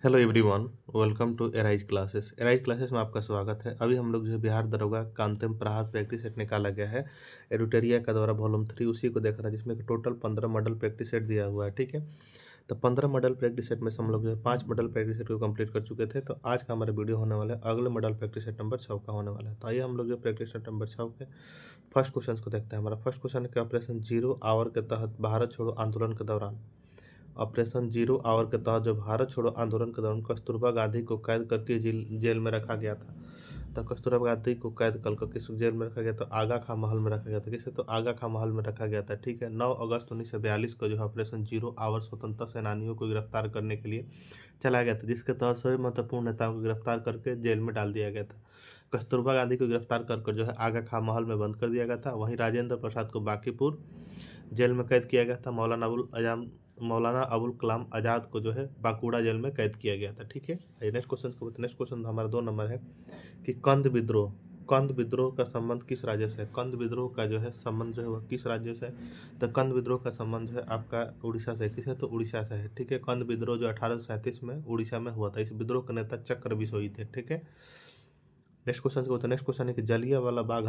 Hello everyone, welcome to Arise Classes. Arise Classes में आपका स्वागत है। अभी हम लोग जो है बिहार दरोगा का अंतिम प्रहार प्रैक्टिस सेट निकाला गया है एडुटेरिया का द्वारा वॉल्यूम 3, उसी को देख रहा है जिसमें कि टोटल 15 मॉडल प्रैक्टिस सेट दिया हुआ है। ठीक है, तो 15 मॉडल प्रैक्टिस सेट में से हम लोग जो है 5 मॉडल प्रैक्टिस सेट को कंप्लीट कर चुके थे। तो आज का हमारा वीडियो होने वाला है अगले मॉडल प्रैक्टिस सेट नंबर 6 का होने वाला है। तो आइए हम लोग जो प्रैक्टिस सेट नंबर 6 के फर्स्ट क्वेश्चन को देखते हैं। हमारा फर्स्ट क्वेश्चन है कि ऑपरेशन जीरो आवर के तहत भारत छोड़ो आंदोलन के दौरान ऑपरेशन जीरो आवर के तहत जो भारत छोड़ो आंदोलन के दौरान कस्तूरबा गांधी को कैद करके जेल में रखा गया था। तो कस्तूरबा गांधी को कैद कर किस जेल में रखा गया? तो आगा खां महल में रखा गया था। किसे? तो आगा खां महल में रखा गया था। ठीक है, 9 अगस्त 1942 को जो है ऑपरेशन जीरो आवर स्वतंत्रता सेनानियों को गिरफ्तार करने के लिए चलाया गया था, जिसके तहत सभी महत्वपूर्ण नेताओं को गिरफ्तार करके जेल में डाल दिया गया था। कस्तूरबा गांधी को गिरफ्तार कर जो है आगा खां महल में बंद कर दिया गया था। वहीं राजेंद्र प्रसाद को बांकीपुर जेल में कैद किया गया था। मौलाना अबुल कलाम आज़ाद को जो है बांकुड़ा जेल में कैद किया गया था। ठीक है, नेक्स्ट क्वेश्चन को नेक्स्ट क्वेश्चन हमारा 2 नंबर है कि कंद विद्रोह का संबंध किस राज्य से है? कंद विद्रोह का जो है संबंध जो है वह किस राज्य से है? तो कंद विद्रोह का संबंध जो है आपका उड़ीसा से। किस है? तो उड़ीसा से है। ठीक है, कंद विद्रोह जो 1837 में उड़ीसा में हुआ था। इस विद्रोह के नेता चक्र बिसोई थे। ठीक है, नेक्स्ट क्वेश्चन है कि जलियांवाला बाग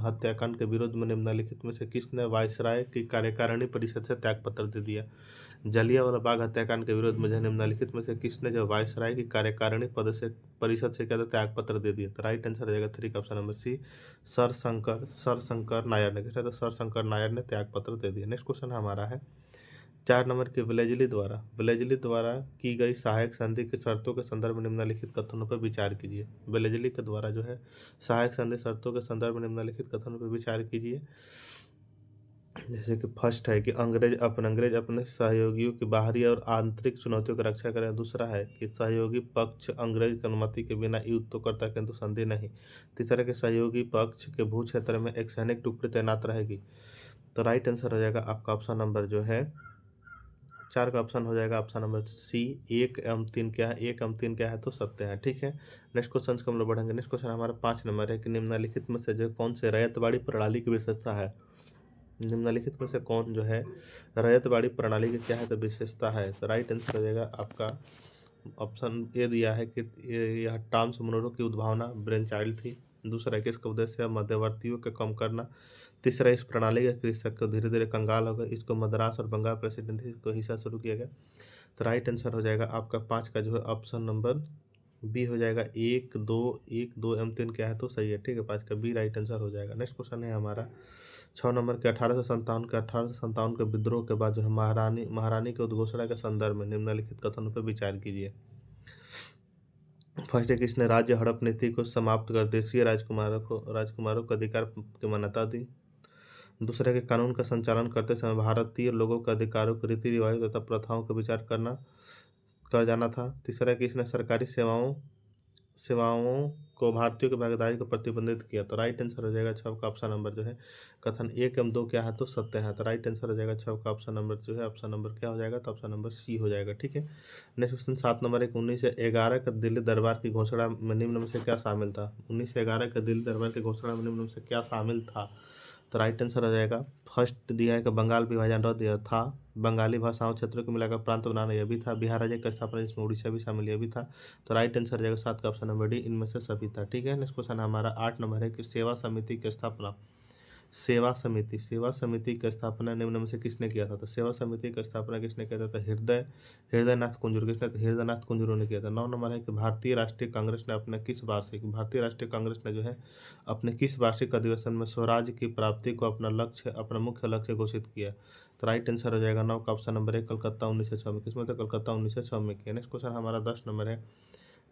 हत्याकांड के विरोध में निम्नलिखित में से किसने वायसराय की कार्यकारिणी परिषद से त्याग पत्र दे दिया? जलियांवाला बाग हत्याकांड के विरोध में जो निम्नलिखित में से किसने जो वायसराय की कार्यकारिणी परिषद से क्या था? त्याग पत्र दे दिया। तो राइट आंसर हो जाएगा 3 का option number C, sir Shankar Nair ने। किसने? तो सर शंकर नायर ने त्याग पत्र दे दिया। नेक्स्ट क्वेश्चन हमारा है 4 नंबर के विलेजली द्वारा की गई सहायक संधि की शर्तों के संदर्भ में निम्नलिखित कथनों पर विचार कीजिए। विलेजली के द्वारा जो है सहायक संधि शर्तों के संदर्भ में निम्नलिखित कथनों पर विचार कीजिए। जैसे कि फर्स्ट है कि अंग्रेज अपने सहयोगियों की बाहरी और आंतरिक चुनौतियों की रक्षा करें। दूसरा है कि सहयोगी पक्ष अंग्रेज की अनुमति के बिना युद्ध तो करता किंतु संधि नहीं। तीसरा कि सहयोगी पक्ष के भू क्षेत्र में एक सैनिक टुकड़ी तैनात रहेगी। तो राइट आंसर हो जाएगा आपका ऑप्शन नंबर जो है 4 का ऑप्शन हो जाएगा ऑप्शन नंबर सी। 1 एवं 3 क्या है? 1 एवं 3 क्या है? तो सत्य है। ठीक है, नेक्स्ट क्वेश्चन को हम लोग बढ़ेंगे। नेक्स्ट क्वेश्चन हमारा 5 नंबर है कि निम्नलिखित में से जो कौन से रैयतवाड़ी प्रणाली की विशेषता है? निम्नलिखित में से कौन जो है रैयतवाड़ी प्रणाली की क्या है? तो विशेषता है। तो राइट आंसर हो जाएगा आपका ऑप्शन ए दिया है कि यह टॉमस मुनरो की उद्भावना ब्रेन चाइल्ड थी। दूसरा है कि इसका उद्देश्य मध्यवर्तियों को कम करना। तीसरा, इस प्रणाली के कृषक को धीरे धीरे कंगाल हो गए, इसको मद्रास और बंगाल प्रेसिडेंसी को हिस्सा शुरू किया गया। तो राइट आंसर हो जाएगा आपका 5 का जो है ऑप्शन नंबर बी हो जाएगा। 1 2 क्या है? तो सही है। ठीक है, 5 का बी राइट आंसर हो जाएगा। नेक्स्ट क्वेश्चन है हमारा 6 नंबर के 1857 के विद्रोह के बाद जो है महारानी के उद्घोषणा के संदर्भ में निम्नलिखित कथनों पर विचार कीजिए। फर्स्ट है कि इसने राज्य हड़प नीति को समाप्त कर देशीय राजकुमारों को अधिकार की मान्यता दी। दूसरा है कि कानून का संचालन करते समय भारतीय लोगों के अधिकारों को रीति रिवाजों तथा प्रथाओं का विचार कर जाना था। तीसरा है कि इसने सरकारी सेवाओं को भारतीयों की भागीदारी को प्रतिबंधित किया। तो राइट आंसर हो जाएगा 6 का ऑप्शन नंबर जो है कथन 1 एवं 2 क्या है? तो सत्य है। तो राइट आंसर हो जाएगा 6 का ऑप्शन नंबर जो है ऑप्शन नंबर क्या हो जाएगा? तो ऑप्शन नंबर सी हो जाएगा। ठीक है, नेक्स्ट क्वेश्चन 7 नंबर है कि 1911 का दिल्ली दरबार की घोषणा में निम्न में से क्या शामिल था? 1911 का दिल्ली दरबार की घोषणा में निम्न में से क्या शामिल था? तो राइट आंसर हो जाएगा फर्स्ट दिया है कि बंगाल विभाजन रद्द यह था। बंगाली भाषाओं क्षेत्रों को मिलाकर प्रांत बनाना यह भी था। बिहार राज्य की स्थापना जिसमें उड़ीसा भी शामिल यह भी था। तो राइट आंसर हो जाएगा 7 का ऑप्शन नंबर डी, इनमें से सभी था। ठीक है, नेक्स्ट क्वेश्चन हमारा 8 नंबर है कि सेवा समिति की स्थापना निम्न में से किसने किया था? तो सेवा समिति की स्थापना किसने किया था? तो हृदयनाथ कुंजरू। किसने? तो हृदयनाथ कुंजरू ने किया था। 9 नंबर है कि भारतीय राष्ट्रीय कांग्रेस ने जो है अपने किस वार्षिक अधिवेशन में स्वराज की प्राप्ति को अपना मुख्य लक्ष्य घोषित किया? तो राइट आंसर हो जाएगा 9 का ऑप्शन नंबर 1, कलकत्ता 1906 में। किसमें? तो कलकत्ता 1906 में किया। नेक्स्ट क्वेश्चन हमारा 10 नंबर है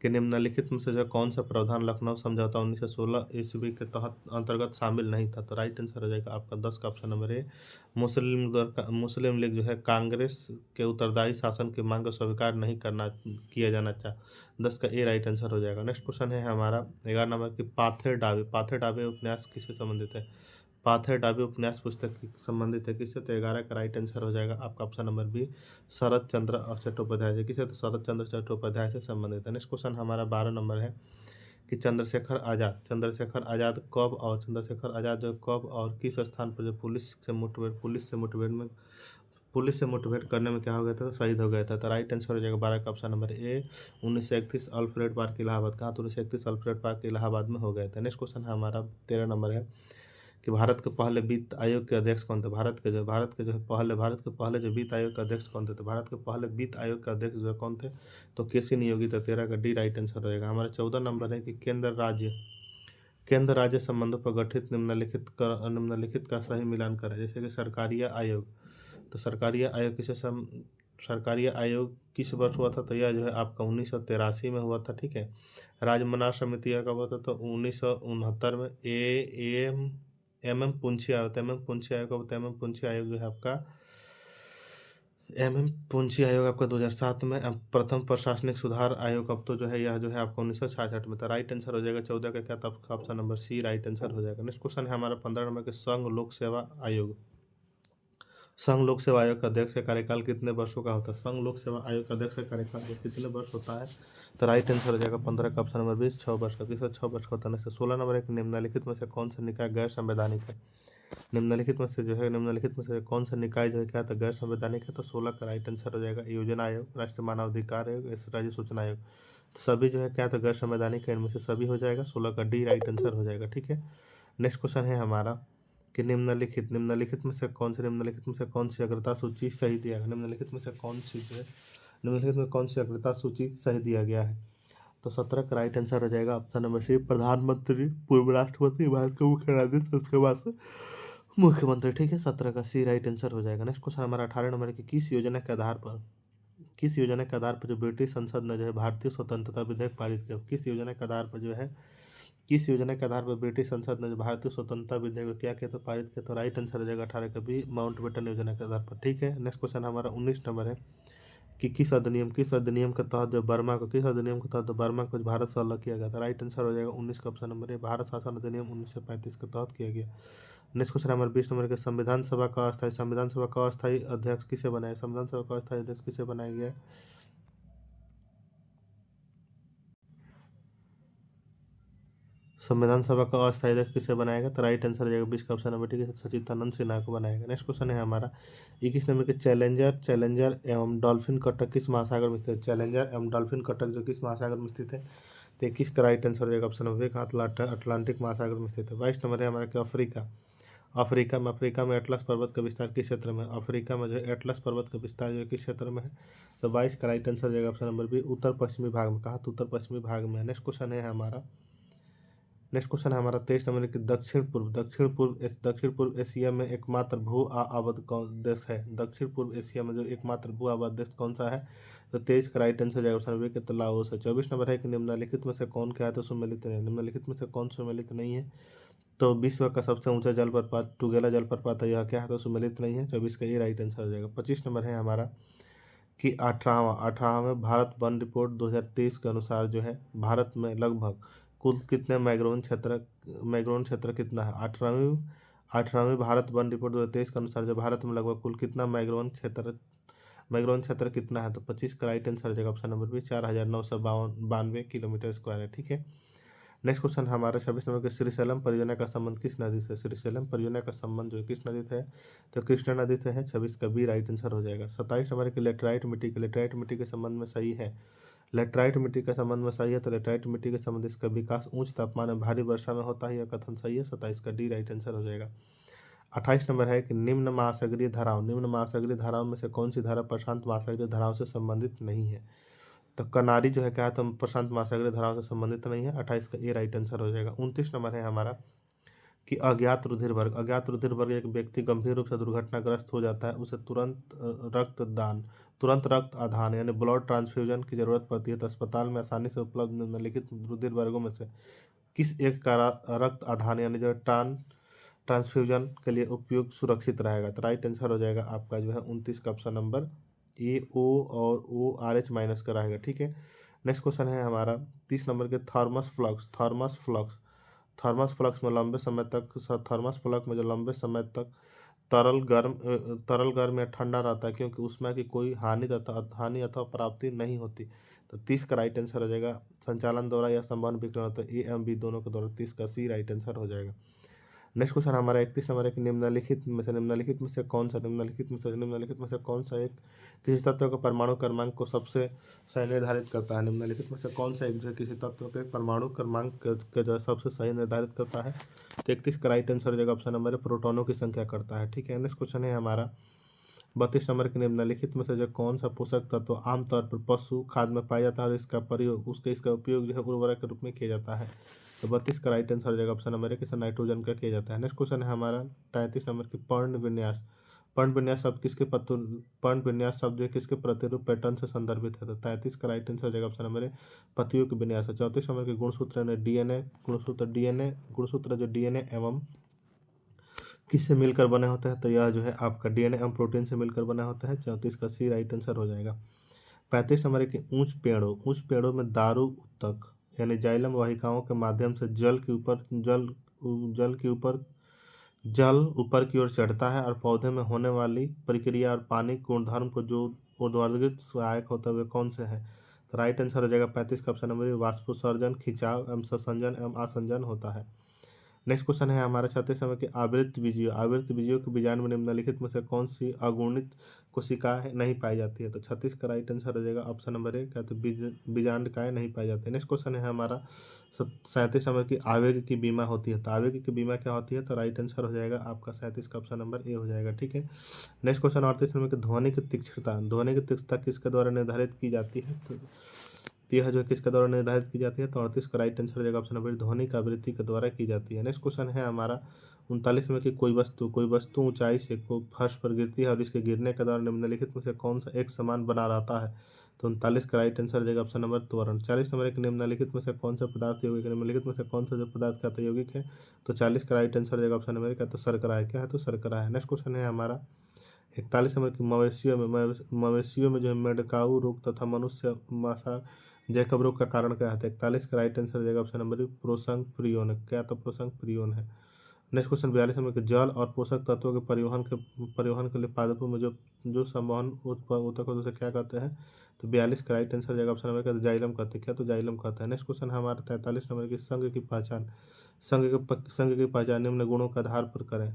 कि निम्नलिखित में से जो कौन सा प्रावधान लखनऊ समझौता 1916 ईस्वी के तहत अंतर्गत शामिल नहीं था? तो राइट आंसर हो जाएगा आपका 10 का ऑप्शन नंबर है मुस्लिम लीग जो है कांग्रेस के उत्तरदायी शासन की मांग को स्वीकार नहीं किया जाना चाह 10 का ए राइट आंसर हो जाएगा। नेक्स्ट क्वेश्चन है हमारा 11 नंबर की पाथेर डाबे उपन्यास किससे संबंधित है? पाथेर डाबे उपन्यास पुस्तक संबंधित है। किससे? तो 11 का राइट आंसर हो जाएगा आपका ऑप्शन नंबर बी, शरद चंद्र चट्टोपाध्याय से। किससे? तो शरद चंद्र चट्टोपाध्याय से संबंधित है। नेक्स्ट क्वेश्चन हमारा 12 नंबर है कि चंद्रशेखर आज़ाद कब और किस स्थान पर जो पुलिस से मुठभेड़ में पुलिस से मुठभेड़ करने में क्या हो गया था, तो शहीद हो गया था। तो राइट आंसर हो जाएगा 12 का option number A 1931 Alfred park Allahabad. कहाँ, तो 1931 अल्फ्रेड पार्क इलाहाबाद में हो गया था। नेक्स्ट क्वेश्चन है हमारा 13 नंबर है कि भारत के पहले वित्त आयोग के अध्यक्ष कौन थे। भारत के पहले जो वित्त आयोग के अध्यक्ष कौन थे, तो भारत के पहले वित्त आयोग के अध्यक्ष जो है कौन थे, तो केसी नियोगी थे। 13 का डी राइट आंसर रहेगा। हमारा 14 नंबर है कि केंद्र राज्य संबंधों पर गठित निम्नलिखित का सही मिलान करें। जैसे कि सरकारीय आयोग, तो सरकारीय आयोग किस वर्ष हुआ था, तो यह जो है आपका 1983 में हुआ था। ठीक है। राज्य मनार समिति का हुआ था तो 1969 में। एम पुंछी आयोग, पुंछी आयोग आयोग जो है आपका पुंछी आयोग आपका 2007 में। अब प्रथम प्रशासनिक सुधार आयोग अब तो जो है यह जो है आपका 1966 में था। राइट आंसर हो जाएगा 14 का क्या, तो आपका option number C right answer हो जाएगा। नेक्स्ट क्वेश्चन है हमारा 15 नंबर के संघ लोक सेवा आयोग। संघ लोक सेवा आयोग का अध्यक्ष का कार्यकाल कितने वर्षों का होता है। संघ लोक सेवा आयोग का अध्यक्ष का कार्यकाल कितने वर्ष होता है, तो राइट आंसर हो जाएगा 15 का ऑप्शन नंबर 20 6 वर्ष का। किसका 6 वर्ष का होता है। 16 नंबर एक निम्नलिखित में से कौन सा निकाय गैर संवैधानिक है। निम्नलिखित में से कौन सा निकाय जो है क्या था, गैर संवैधानिक है, तो 16 का राइट आंसर हो जाएगा योजना आयोग, राष्ट्रीय मानवाधिकार आयोग, राज्य सूचना आयोग। सभी जो है क्या था, गैर संवैधानिक है, इनमें से सभी हो जाएगा। 16 का डी राइट आंसर हो जाएगा। ठीक है। नेक्स्ट क्वेश्चन है हमारा कि निम्नलिखित में से कौन सी अग्रता सूची सही दिया गया। निम्नलिखित में कौन सी अग्रता सूची सही दिया गया है, तो 17 का राइट आंसर हो जाएगा ऑप्शन नंबर सी प्रधानमंत्री, पूर्व राष्ट्रपति, भारत के मुख्य न्यायाधीश, उसके बाद से मुख्यमंत्री। ठीक है। 17 का सी राइट आंसर हो जाएगा। नेक्स्ट क्वेश्चन हमारा 18 नंबर की किस योजना के आधार पर जो ब्रिटिश संसद ने जो है भारतीय स्वतंत्रता विधेयक पारित किया। किस योजना के आधार पर ब्रिटिश संसद ने जो भारतीय स्वतंत्रता विधेयक क्या किया, तो पारित किया, तो राइट आंसर हो जाएगा 18 का भी माउंटबेटन योजना के आधार पर। ठीक है। नेक्स्ट क्वेश्चन हमारा 19 नंबर है कि किस अधिनियम के तहत जो बर्मा को भारत से अलग किया गया था। राइट आंसर हो जाएगा 19 का ऑप्शन नंबर है भारत शासन अधिनियम 1935 के तहत किया गया। नेक्स्ट क्वेश्चन हमारे 20 नंबर के संविधान सभा का अस्थायी अध्यक्ष किसे बनाया। संविधान सभा का अस्थायी अध्यक्ष किसे बनाया गया। संविधान सभा का अस्थायी अध्यक्ष किसे बनाएगा, तो राइट आंसर हो जाएगा 20 का ऑप्शन नंबर। ठीक है। सचिदानंद सिन्हा को बनाएगा। नेक्स्ट क्वेश्चन है हमारा 21 नंबर के चैलेंजर एवं डॉल्फिन कटक किस महासागर में स्थित है। चैलेंजर एवं डॉल्फिन कटक जो किस महासागर में स्थित है, तो 21 का राइट आंसर हो जाएगा ऑप्शन नंबर 1 अटलांटिक महासागर में स्थित है। 22 नंबर है हमारा कि अफ्रीका में एटलस पर्वत का विस्तार किस क्षेत्र में। अफ्रीका में जो एटलस पर्वत का विस्तार जो किस क्षेत्र में है, तो 22 का राइट आंसर हो जाएगा ऑप्शन नंबर बी उत्तर पश्चिमी भाग में। कहा, तो उत्तर पश्चिमी भाग में। नेक्स्ट क्वेश्चन है हमारा 23 नंबर की दक्षिण पूर्व एशिया में एकमात्र भू आबाद कौन देश है। दक्षिण पूर्व एशिया में जो एकमात्र भू आबाद देश कौन सा है, तो 23 का राइट आंसर जाएगा ऑप्शन बी तो लाओस है। 24 नंबर है कि निम्नलिखित में से कौन क्या है, तो सुमेलित नहीं। निम्नलिखित में से कौन सुमेलित नहीं है, तो विश्व का सबसे ऊंचा जलप्रपात टुगेला जलप्रपात है, यह क्या है, तो सुमेलित नहीं है। 24 का ये राइट आंसर हो जाएगा। 25 नंबर है हमारा कि 18वां भारत वन रिपोर्ट 2023 के अनुसार जो है भारत में लगभग कुल कितने मैग्रोन क्षेत्र कितना है। 18वीं भारत वन रिपोर्ट 2023 के अनुसार जो भारत में लगभग कुल कितना मैग्रोन क्षेत्र कितना है, तो 25 का राइट आंसर हो जाएगा option number B 4992 kilometre square है। ठीक है। नेक्स्ट क्वेश्चन हमारा 26 नंबर के श्रीशैलम परियोजना का संबंध किस नदी से। श्रीशैलम परियोजना का संबंध जो किस नदी से है, तो कृष्णा नदी से है। 26 का बी राइट आंसर हो जाएगा। 27 नंबर के लेटराइट मिट्टी के संबंध में सही है। लेटराइट मिट्टी के संबंध में सही है, तो लेटराइट मिट्टी के संबंध इसका विकास उच्च तापमान में भारी वर्षा में होता है, यह कथन सही है। 27 का डी राइट आंसर हो जाएगा। 28 नंबर है कि निम्न महासागरीय धाराओं में से कौन सी धारा प्रशांत महासागरीय धाराओं से संबंधित नहीं है, तो कनारी जो है क्या है, तो प्रशांत महासागरीय धाराओं से संबंधित नहीं है। 28 का ए राइट आंसर हो जाएगा। 29 नंबर है हमारा कि अज्ञात रुधिर वर्ग एक व्यक्ति गंभीर रूप से दुर्घटनाग्रस्त हो जाता है, उसे तुरंत रक्त आधान यानी ब्लड ट्रांसफ्यूजन की जरूरत पड़ती है, तो अस्पताल में आसानी से उपलब्ध निम्नलिखित रुधिर वर्गों में से किस एक का रक्त आधान यानी जो ट्रांसफ्यूजन के लिए उपयोग सुरक्षित रहेगा, तो राइट आंसर हो जाएगा आपका जो है 29 का ऑप्शन नंबर ए ओ और ओ आर एच माइनस का रहेगा। ठीक है। नेक्स्ट क्वेश्चन है हमारा 30 नंबर के थर्मस फ्लक्स में जो लंबे समय तक तरल गर्म या ठंडा रहता है, क्योंकि उसमें की कोई हानि अथवा प्राप्ति नहीं होती, तो 30 का राइट आंसर हो जाएगा। संचालन द्वारा या संवहन विकिरण होता है, ए एम बी दोनों के द्वारा। 30 का सी राइट आंसर हो जाएगा। नेक्स्ट क्वेश्चन हमारा 31 नंबर है कि निम्नलिखित में से कौन सा एक किसी तत्व के परमाणु क्रमांक को सबसे सही निर्धारित करता है। निम्नलिखित में से कौन सा एक जो है किसी तत्व के परमाणु क्रमांक के जो है सबसे सही निर्धारित करता है। तो 31 का राइट आंसर हो जाएगा ऑप्शन नंबर है, प्रोटॉनों की संख्या करता है। ठीक है, नेक्स्ट क्वेश्चन है हमारा 32 नंबर के निम्नलिखित में से जो कौन सा पोषक तत्व आमतौर पर पशु खाद्य में पाया जाता है और इसका उपयोग जो है उर्वरक के रूप में किया जाता है। तो 32 का राइट आंसर हो जाएगा ऑप्शन नंबर है कि नाइट्रोजन का किया जाता है। नेक्स्ट क्वेश्चन है हमारा 33 नंबर की पर्ण विन्यास शब्द जो है किसके प्रतिरूप पैटर्न से संदर्भित है। तो 33 का राइट आंसर हो जाएगा ऑप्शन नंबर है पतियों के विन्यास है। 34 नंबर के गुणसूत्र जो डीएनए एवं किससे मिलकर बने होते हैं। तो यह जो है आपका डीएनए एवं प्रोटीन से मिलकर बना होता है। 34 का सी राइट आंसर हो जाएगा। 35 नंबर है कि ऊंच पेड़ों में दारू उत्तक यानी जाइलम वाहिकाओं के माध्यम से जल ऊपर की ओर चढ़ता है और पौधे में होने वाली प्रक्रिया और पानी गुणधर्म को जो ऊर्ध्वाधर सहायक होता है वे कौन से हैं। तो राइट आंसर हो जाएगा 35 का ऑप्शन नंबर वाष्पोत्सर्जन, खिंचाव एवं संसंजन एवं आसंजन होता है। नेक्स्ट क्वेश्चन है हमारा 36 नंबर की आवृत्त बीजियों के बीजांड में निम्नलिखित में से कौन सी अगुणित कोशिकाएं नहीं पाई जाती है। तो 36 का राइट आंसर हो जाएगा ऑप्शन नंबर ए, कहते बीजांडकाएं नहीं पाई जाती है। नेक्स्ट क्वेश्चन है हमारा 37 नंबर की आवेग की बीमा होती है। तो आवेग की बीमा क्या होती है। तो राइट आंसर हो जाएगा आपका 37 का ऑप्शन नंबर ए हो जाएगा। ठीक है, नेक्स्ट क्वेश्चन 38 नंबर की ध्वनि की तीक्ष्णता किसके द्वारा निर्धारित की जाती है। तो यह जो किसके द्वारा निर्धारित की जाती है। तो 38 का राइट आंसर हो जाएगा ऑप्शन नंबर ध्वनिक आवृत्ति के द्वारा की जाती है। नेक्स्ट क्वेश्चन है हमारा 39 में कि कोई वस्तु ऊंचाई से फर्श पर गिरती है और इसके गिरने के दौरान निम्नलिखित में से कौन सा एक समान बना रहता है। तो 39 का राइट आंसर हो जाएगा ऑप्शन नंबर त्वरण। 40 नंबर एक निम्नलिखित में से कौन सा पदार्थ यौगिक है। निम्नलिखित में से कौन सा जो पदार्थ का यौगिक है। तो 40 का राइट आंसर हो जाएगा ऑप्शन नंबर क्या। तो शर्करा है। क्या है। तो शर्करा है। नेक्स्ट क्वेश्चन है हमारा 41 नंबर की मवेशियों में जो है मेडकाऊ रोग तथा मनुष्य मासा जैकब रोग का कारण क्या है। 41 का राइट आंसर हो जाएगा ऑप्शन नंबर प्रोसंग प्रियोन है। क्या। तो प्रोसंग प्रियोन है। नेक्स्ट क्वेश्चन 42 नंबर के जल और पोषक तत्वों के परिवहन के लिए पादपों में जो संवहन ऊतक होते उसे क्या कहते हैं। तो 42 का राइट आंसर हो जाएगा ऑप्शन नंबर क्या। तो जाइलम कहते हैं। क्या। तो जाइलम कहता है। नेक्स्ट क्वेश्चन है हमारा 43 नंबर की संघ की पहचान निम्न गुणों के आधार पर करें।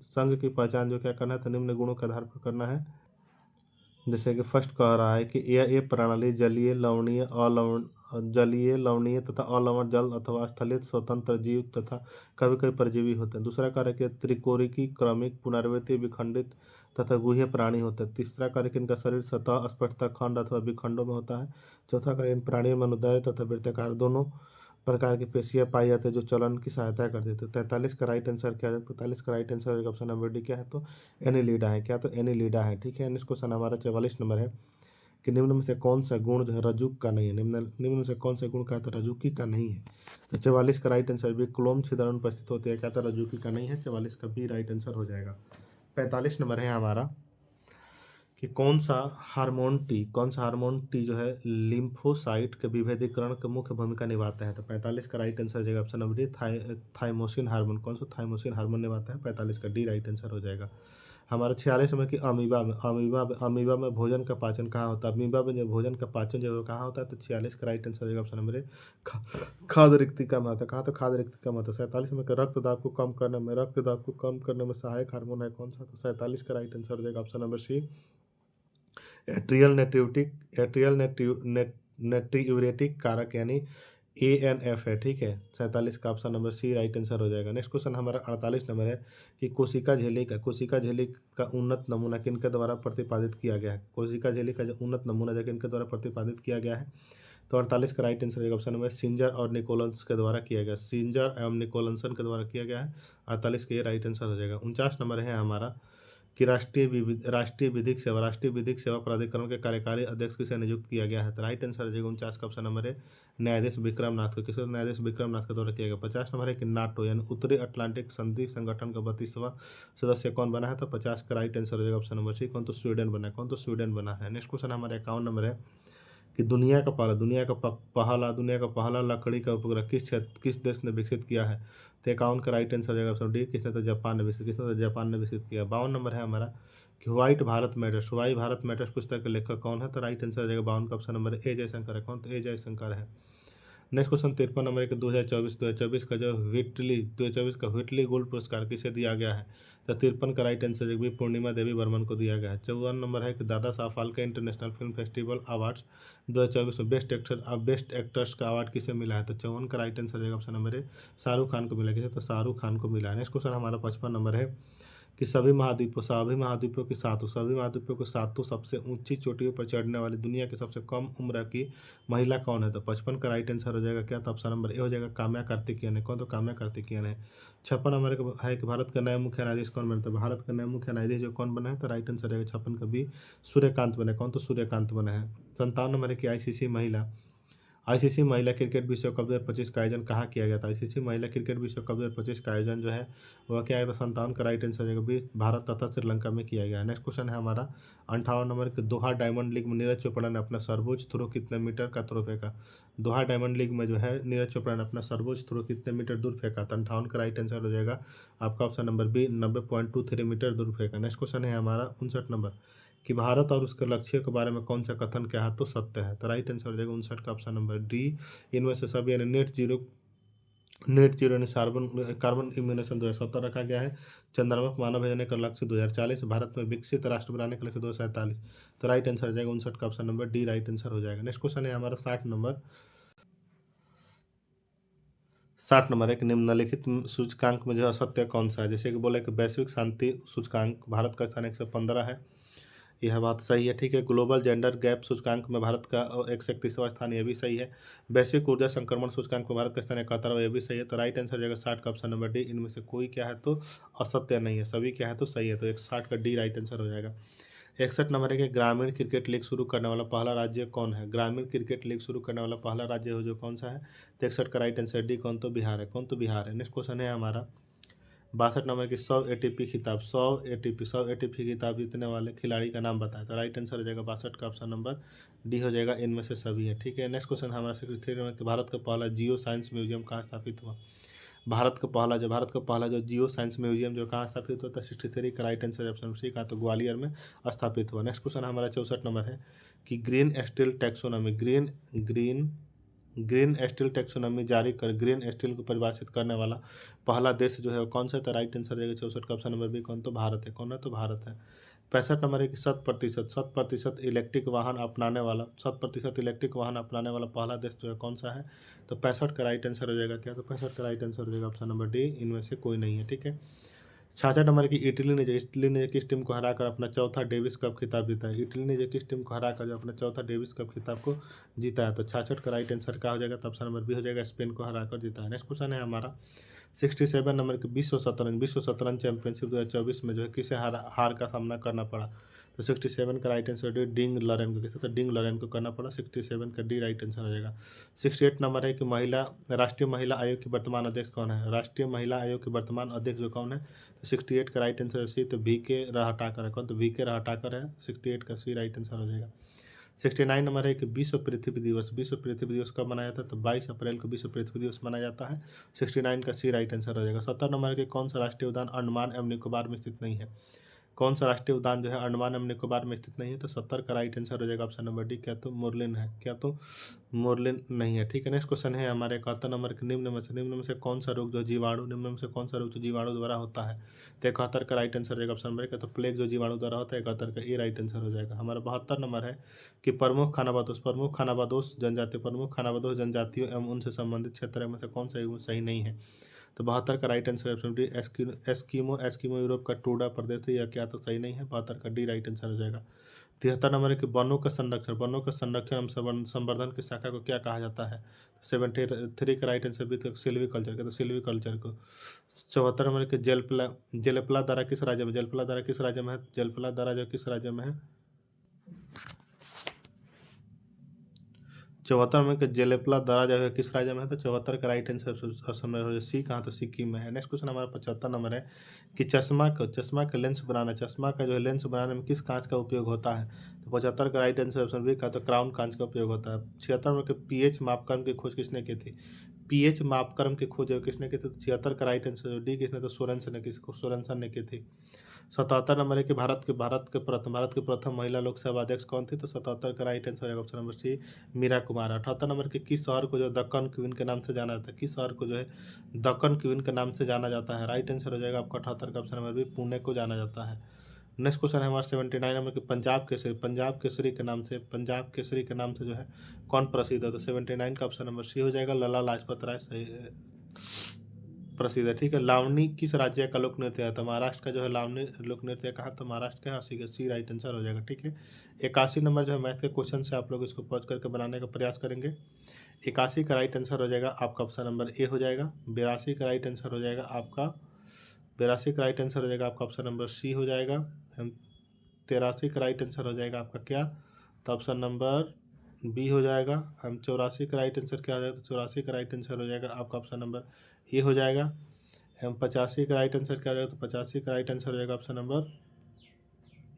संघ की पहचान जो क्या करना है। तो निम्न गुणों के आधार पर करना है। जैसे कि फर्स्ट कह रहा है कि यह प्रणाली जलीय लवणीय तथा अलवण जल अथवा स्थलित स्वतंत्र जीव तथा कभी कभी परजीवी होते हैं। दूसरा कार्य कि त्रिकोरिकी क्रमिक पुनरावृत्ति विखंडित तथा गुह्य प्राणी होते हैं। तीसरा कार्य कि इनका शरीर सतह स्पष्टता खंड अथवा विखंडों में होता है। चौथा कार्य इन प्राणियों में अनुदैर्ध्य तथा वृत्ताकार दोनों प्रकार की पेशियां पाई जाती है जो चलन की सहायता करती है। तो 43 का राइट आंसर क्या है। 43 का right answer option number D क्या है। तो एनिलीडा है। क्या। तो एनिलीडा है। ठीक है, नेक्स्ट क्वेश्चन हमारा 44 नंबर है कि निम्न में से कौन सा गुण जो है रजुक का नहीं है। निम्न में से कौन सा गुण का है। तो रजुकी का नहीं है। तो 44 का राइट आंसर भी क्लोम छिद्र अनुपस्थित होती है। क्या। तो रजुकी का नहीं है। 44 का भी राइट आंसर हो जाएगा। 45 नंबर है हमारा कि कौन सा हार्मोन टी जो है लिम्फोसाइट के विभेदीकरण की मुख्य भूमिका निभाता है। तो 45 का राइट आंसर हो जाएगा option number D thymosin hormone. कौन सा थाइमोसिन हार्मोन निभाता है। 45 का डी राइट आंसर हो जाएगा। हमारा 46 में कि अमीबा में भोजन का पाचन कहाँ होता है। अमीबा में जो भोजन का पाचन जो है कहाँ होता है। तो 46 का राइट आंसर हो जाएगा ऑप्शन नंबर ए खाद्य रिक्तिका में होता है। कहाँ। तो खाद्य रिक्तिका में होता है। 47 में रक्तदाब को कम करने में सहायक हार्मोन है कौन सा। तो 47 का राइट आंसर हो जाएगा option number C atrial natriuretic कारक यानी ANF है। ठीक है, 47 का option number C right answer हो जाएगा। नेक्स्ट क्वेश्चन हमारा 48 नंबर है कि कोशिका झिल्ली का उन्नत नमूना किनके द्वारा प्रतिपादित किया गया है। कोशिका झिल्ली का जो उन्नत नमूना जो किनके द्वारा प्रतिपादित किया गया है। तो 48 का राइट आंसर ऑप्शन नंबर सिंजर और निकोलस के द्वारा किया गया। सिंजर एवं निकोलसन के द्वारा किया गया है। 48 का ये राइट आंसर हो जाएगा। 49 नंबर है हमारा कि राष्ट्रीय विधिक सेवा प्राधिकरण के कार्यकारी अध्यक्ष किसे नियुक्त किया गया है। तो राइट आंसर हो जाएगा 49 का ऑप्शन नंबर है न्यायाधीश विक्रम नाथ को। किसे। न्यायाधीश विक्रम नाथ के द्वारा किया गया। 50 नंबर है कि नाटो यानी उत्तरी अटलांटिक संधि संगठन का 32वां सदस्य कौन बना है। तो 50 का राइट आंसर हो जाएगा ऑप्शन नंबर सी कौन। तो स्वीडन बना है। कौन। तो स्वीडन बना है। नेक्स्ट क्वेश्चन हमारे 51 नंबर है कि दुनिया का पहला लकड़ी का उपग्रह किस देश ने विकसित किया है। तो 51 का राइट आंसर हो जाएगा ऑप्शन डी किसने। तो जापान ने विकसित किया। 52 नंबर है हमारा कि वाई भारत मैटर्स पुस्तक के लेखक कौन है। तो राइट आंसर हो जाएगा 52 का ऑप्शन नंबर ए जयशंकर है। कौन। तो ए जयशंकर है। नेक्स्ट क्वेश्चन 53 नंबर है कि 2024 का जो व्हिटली 2024 का व्हिटली गोल्ड पुरस्कार किसे दिया गया है? तो 53 का राइट आंसर भी पूर्णिमा देवी बर्मन को दिया गया है। 54 नंबर है कि Dada Saheb Phalke international film festival awards 2024 में बेस्ट एक्टर्स का अवार्ड किसे मिला है? तो 54 का राइट आंसर रहेगा option number A, Shahrukh Khan को मिला। किसे? तो शाहरुख खान को मिला है। नेक्स्ट क्वेश्चन हमारा 55 नंबर है कि सभी महाद्वीपों की सातों सबसे ऊंची चोटियों पर चढ़ने वाली दुनिया की सबसे कम उम्र की महिला कौन है? तो 55 का राइट आंसर हो जाएगा क्या? तो ऑप्शन नंबर ए हो जाएगा काम्या कार्तिकेयन है। कौन? तो काम्या कार्तिकेयन है। 56 नंबर है कि भारत का नया मुख्य न्यायाधीश कौन बना? तो भारत का नया मुख्य न्यायाधीश जो कौन बना है? तो राइट आंसर रहेगा 56 का बी, सूर्यकांत बने। कौन? तो सूर्यकांत बने हैं। 57 नंबर है कि आईसीसी महिला क्रिकेट विश्व कप 2025 का आयोजन कहाँ किया गया था? आईसीसी महिला क्रिकेट विश्व कप 2025 का आयोजन जो है वह क्या है? 57 का राइट आंसर भी भारत तथा श्रीलंका में किया गया है। नेक्स्ट क्वेश्चन है हमारा 58 नंबर के दोहा डायमंड लीग में नीरज चोपड़ा ने अपना सर्वोच्च थ्रो कितने मीटर का थ्रो फेंका? दोहा डायमंड लीग में जो है नीरज चोपड़ा ने अपना सर्वोच्च थ्रो कितने मीटर दूर फेंका? तो 58 का राइट आंसर हो जाएगा आपका ऑप्शन नंबर बी, 90.23 मीटर दूर फेंका। नेक्स्ट क्वेश्चन है हमारा 59 नंबर कि भारत और उसके लक्ष्यों के बारे में कौन सा कथन क्या है? तो सत्य है। तो राइट आंसर हो जाएगा 59 का ऑप्शन नंबर डी, इनमें से सब, यानी नेट जीरो यानी कार्बन इम्यूनेशन 2070 रखा गया है। चंद्रमा पर मानव भेजने का लक्ष्य 2040, भारत में विकसित राष्ट्र बनाने का लक्ष्य 2047। तो राइट आंसर हो जाएगा 59 का option number D, right answer हो जाएगा। नेक्स्ट क्वेश्चन है हमारा 60 नंबर है कि निम्नलिखित सूचकांक में जो असत्य कौन सा है? जैसे कि बोले कि वैश्विक शांति सूचकांक भारत का स्थान 115 है, यह बात सही है। ठीक है। ग्लोबल जेंडर गैप सूचकांक में भारत का 131वां स्थान, यह भी सही है। वैश्विक ऊर्जा संक्रमण सूचकांक में भारत का स्थान 71वां, यह भी सही है। तो राइट आंसर हो जाएगा 60 का ऑप्शन नंबर डी, इनमें से कोई क्या है तो असत्य नहीं है, सभी क्या है तो सही है। तो 60 का डी राइट आंसर हो जाएगा। 61 नंबर है कि ग्रामीण क्रिकेट लीग शुरू करने वाला पहला राज्य कौन है? ग्रामीण क्रिकेट लीग शुरू करने वाला पहला राज्य हो जो कौन सा है? तो 61 का राइट आंसर डी, कौन? तो बिहार है। कौन? तो बिहार है। नेक्स्ट क्वेश्चन है हमारा 62 नंबर की 100 खिताब जीतने वाले खिलाड़ी का नाम बताएं। तो राइट आंसर हो जाएगा 62 का ऑप्शन नंबर डी हो जाएगा, इनमें से सभी है। ठीक है। नेक्स्ट क्वेश्चन हमारा 63 नंबर कि भारत का पहला जियो साइंस म्यूजियम कहाँ स्थापित हुआ? भारत का पहला जो जियो साइंस म्यूजियम जो कहाँ स्थापित हुआ था? 63 का राइट आंसर ऑप्शन सी का, तो ग्वालियर में स्थापित हुआ। नेक्स्ट क्वेश्चन हमारा 64 नंबर है कि ग्रीन स्टील टैक्सोनॉमी जारी कर ग्रीन स्टील को परिभाषित करने वाला पहला देश जो है वो कौन सा? तो राइट आंसर रहेगा 64 का ऑप्शन नंबर बी, कौन? तो भारत है। कौन है? तो भारत है। 65 नंबर है कि 100% इलेक्ट्रिक वाहन अपनाने वाला पहला देश जो है कौन सा है? तो 65 का राइट आंसर हो जाएगा क्या? तो 65 का राइट आंसर हो जाएगा ऑप्शन नंबर डी, इनमें से कोई नहीं है। ठीक है। 66 नंबर की इटली ने किस टीम को हराकर अपना चौथा डेविस कप खिताब जीता है? इटली ने जो किस टीम को हराकर जो अपना चौथा डेविस कप खिताब को जीता है? तो 66 का राइट आंसर क्या हो जाएगा? तो ऑप्शन नंबर बी हो जाएगा, स्पेन को हराकर जीता है। नेक्स्ट क्वेश्चन है हमारा 67 नंबर की विश्व शतरंज चैंपियनशिप 2024 में जो है किसे हार का सामना करना पड़ा? तो 67 का राइट आंसर डिंग लरेन को, किसे? तो डिंग लरेन को करना पड़ा। 67 का डी राइट आंसर हो जाएगा। 68 नंबर है कि राष्ट्रीय महिला आयोग की वर्तमान अध्यक्ष कौन है? राष्ट्रीय महिला आयोग की वर्तमान अध्यक्ष जो कौन है? तो 68 का राइट आंसर सी, तो वी के रहटाकर है। कौन? तो वी के रहटाकर है। 68 का सी राइट आंसर हो जाएगा। 69 नंबर है कि विश्व पृथ्वी दिवस कब मनाया जाता है? तो 22 अप्रैल को विश्व पृथ्वी दिवस मनाया जाता है। 69 का सी राइट आंसर हो जाएगा। 70 नंबर के कौन सा राष्ट्रीय उद्यान अंडमान एवं निकोबार में स्थित नहीं है? कौन सा राष्ट्रीय उद्यान जो है अंडमान एवं निकोबार में स्थित नहीं है? तो 70 का राइट आंसर हो जाएगा ऑप्शन नंबर डी, क्या? तो मुरलिन है। क्या? तो मुरलिन नहीं है। ठीक है। नेक्स्ट क्वेश्चन है हमारे 71 नंबर के निम्न में से कौन सा रोग जो जीवाणु द्वारा होता है? तो 71 का राइट आंसर हो जाएगा ऑप्शन नंबर क्या? तो प्लेग जो जीवाणु द्वारा होता है। 71 का ए राइट आंसर हो जाएगा। हमारा 72 नंबर है कि प्रमुख खानाबदोश जनजातियों एवं उनसे संबंधित क्षेत्रों में से कौन सा युग्म सही नहीं है? तो 72 का right answer option D, Eskimo Europe का टूडा प्रदेश है, यह क्या? तो सही नहीं है। 72 का डी राइट आंसर हो जाएगा। 73 नंबर है कि वनों का संरक्षण एवं संवर्धन की शाखा को क्या कहा जाता है? 73 का राइट आंसर भी तो सिल्वी कल्चर का, तो सिल्वी कल्चर को। 74 नंबर के जेलपला दारा किस राज्य में? जेलपला दारा किस राज्य में है? जेलपला दारा जो किस राज्य में है? 74 में जेलेपला दरा जो है किस राज्य में है? तो 74 का राइट आंसर ऑप्शन में सी, कहाँ? तो सिक्किम में है। नेक्स्ट क्वेश्चन हमारा 75 नंबर है कि चश्मा का लेंस बनाने में किस कांच का उपयोग होता है? तो 75 का राइट आंसर ऑप्शन बी, कहा तो क्राउन कांच का उपयोग होता है। 76 में पीएच मापक्रम की खोज किसने की थी? पीएच मापक्रम की खोज किसने की थी? तो 76 का राइट आंसर डी, किसने? तो सोरेनसन ने की थी। 77 नंबर है कि भारत के प्रथम महिला लोकसभा अध्यक्ष कौन थी? तो 77 का राइट आंसर हो जाएगा option number C, Meera Kumar. 78 number के किस शहर को जो दक्कन क्वीन के नाम से जाना जाता है? किस शहर को जो है दक्कन क्वीन के नाम से जाना जाता है? राइट आंसर हो जाएगा आपका 78 का ऑप्शन नंबर बी, पुणे को जाना जाता है। नेक्स्ट क्वेश्चन है हमारा 79 नंबर के पंजाब केसरी के नाम से जो है कौन प्रसिद्ध है? तो 79 का ऑप्शन नंबर सी हो जाएगा, लाला लाजपत राय सही प्रसिद्ध है। ठीक है। लावनी किस राज्य का लोक नृत्य है? तो महाराष्ट्र का जो है लावनी लोक नृत्य कहा, तो महाराष्ट्र का सी राइट आंसर हो जाएगा। ठीक है। 81 नंबर जो है मैथ के क्वेश्चन से आप लोग इसको पॉज करके बनाने का प्रयास करेंगे। 81 का राइट आंसर हो जाएगा आपका ऑप्शन नंबर ए हो जाएगा। 82 का राइट आंसर हो जाएगा आपका 82 का राइट आंसर हो जाएगा आपका ऑप्शन नंबर सी हो जाएगा। 83 का राइट आंसर हो जाएगा आपका क्या? तो ऑप्शन नंबर बी हो जाएगा। 84 का राइट आंसर क्या हो जाएगा? तो 84 का राइट आंसर हो जाएगा आपका ऑप्शन नंबर ए हो जाएगा। 85 का राइट आंसर क्या हो जाएगा? तो 85 का राइट आंसर हो जाएगा ऑप्शन नंबर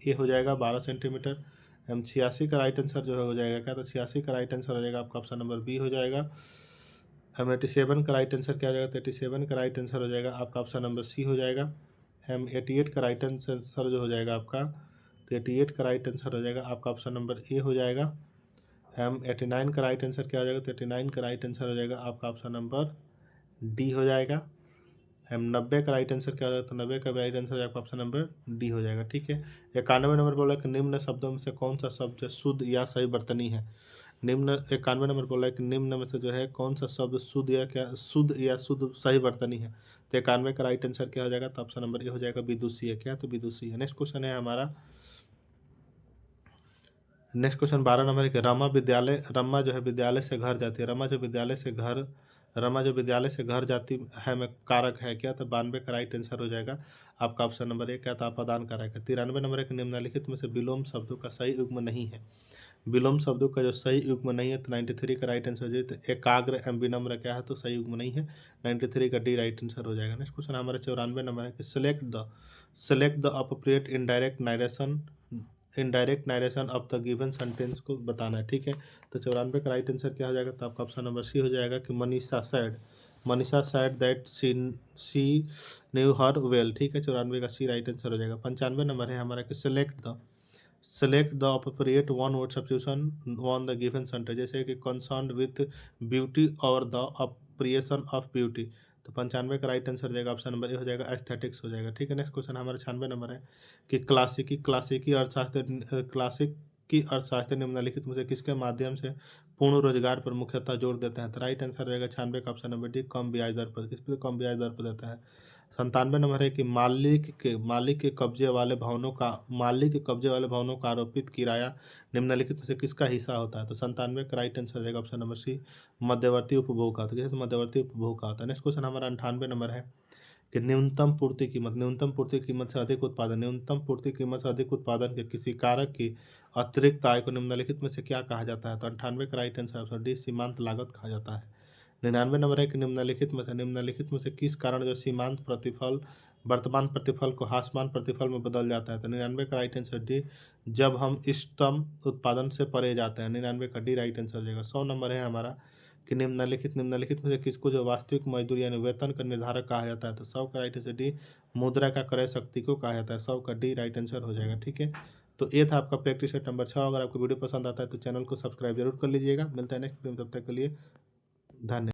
ए हो जाएगा 12 सेंटीमीटर। 86 का राइट आंसर जो है हो जाएगा क्या? तो 86 का राइट आंसर हो जाएगा आपका ऑप्शन नंबर बी हो जाएगा। 87 का राइट आंसर क्या हो जाएगा? तो 87 का राइट आंसर हो जाएगा आपका ऑप्शन नंबर सी हो जाएगा। 88 का राइट आंसर जो हो जाएगा आपका, तो 88 का राइट आंसर हो जाएगा आपका ऑप्शन नंबर ए हो जाएगा। 89 का राइट आंसर क्या हो जाएगा? तो 89 का राइट आंसर हो जाएगा आपका ऑप्शन नंबर डी हो जाएगा। 90 का राइट आंसर क्या हो जाएगा? तो 90 का राइट आंसर हो जाएगा ऑप्शन नंबर डी हो जाएगा। ठीक है। 91 नंबर बोला कि निम्न शब्दों में से कौन सा शब्द शुद्ध या सही वर्तनी है? 91 नंबर बोला है कि निम्न में से जो है कौन सा शब्द शुद्ध या शुद्ध सही वर्तनी है? तो 91 का राइट आंसर क्या हो जाएगा? तो ऑप्शन नंबर ए हो जाएगा, विदुषी है क्या? तो विदुषी है। नेक्स्ट क्वेश्चन है हमारा, नेक्स्ट क्वेश्चन 12 नंबर है कि रमा जो है विद्यालय से घर जाती है। रमा जो विद्यालय से घर जाती है में कारक है क्या? तो 92 का राइट आंसर हो जाएगा आपका ऑप्शन नंबर ए क्या? तो अपादान कारक है। 93 नंबर है कि निम्नलिखित में से विलोम शब्दों का सही युग्म नहीं है। विलोम शब्दों का जो सही युग्म नहीं है, तो 93 का राइट आंसर हो जाए। तो एकाग्र एवं विनम्र क्या है? तो सही युग्म नहीं है। 93 का डी राइट आंसर हो जाएगा। नेक्स्ट क्वेश्चन हमारा 94 नंबर है कि select the appropriate indirect narration of the given sentence को बताना है। ठीक है। तो 94 का राइट आंसर क्या हो जाएगा? तो आपका ऑप्शन नंबर सी हो जाएगा कि Manisha sad that she knew her well. ठीक है। 94 का सी राइट आंसर हो जाएगा। 95 नंबर है हमारा कि select the appropriate one word substitution on the given sentence, जैसे कि कंसर्न विथ ब्यूटी और द अप्रिएशन ऑफ ब्यूटी। तो 95 का राइट आंसर हो जाएगा ऑप्शन नंबर ए हो जाएगा, एस्थेटिक्स हो जाएगा। ठीक है। नेक्स्ट क्वेश्चन हमारा 96 नंबर है कि क्लासिकी अर्थशास्त्र निम्नलिखित में से किसके माध्यम से पूर्ण रोजगार पर मुख्यतः जोर देते हैं? तो राइट आंसर रहेगा 96 का ऑप्शन नंबर डी, कम ब्याज दर पर। किस पे? कम ब्याज दर पर देता है। 97 नंबर है कि मालिक के कब्जे वाले भवनों का आरोपित किराया निम्नलिखित में से किसका हिस्सा होता है? तो 97 का राइट आंसर रहेगा ऑप्शन नंबर सी, मध्यवर्ती उपभोग का। तो जैसे मध्यवर्ती उपभोग का होता है। नेक्स्ट क्वेश्चन हमारा 98 नंबर है कि न्यूनतम पूर्ति कीमत से अधिक उत्पादन के किसी कारक की अतिरिक्त आय को निम्नलिखित में से क्या कहा जाता है? तो 98 का राइट आंसर ऑप्शन डी, सीमांत लागत कहा जाता है। 99 नंबर है कि निम्नलिखित में से किस कारण जो सीमांत प्रतिफल वर्तमान प्रतिफल को हास्यमान प्रतिफल में बदल जाता है? तो 99 का राइट आंसर डी, जब हम इष्टतम उत्पादन से परे जाते हैं। 99 का डी राइट आंसर हो जाएगा। 100 नंबर है हमारा कि निम्नलिखित में से किसको जो वास्तविक मजदूर यानी वेतन का निर्धारक कहा जाता है? तो 100 का राइट आंसर डी, मुद्रा का क्रय शक्ति को कहा जाता है। 100 का डी राइट आंसर हो जाएगा। ठीक है। तो ये था आपका प्रैक्टिस सेट नंबर 6। अगर आपको वीडियो पसंद आता है तो चैनल को सब्सक्राइब जरूर कर लीजिएगा। मिलता है नेक्स्ट वीडियो में, तब तक के लिए धन्यवाद।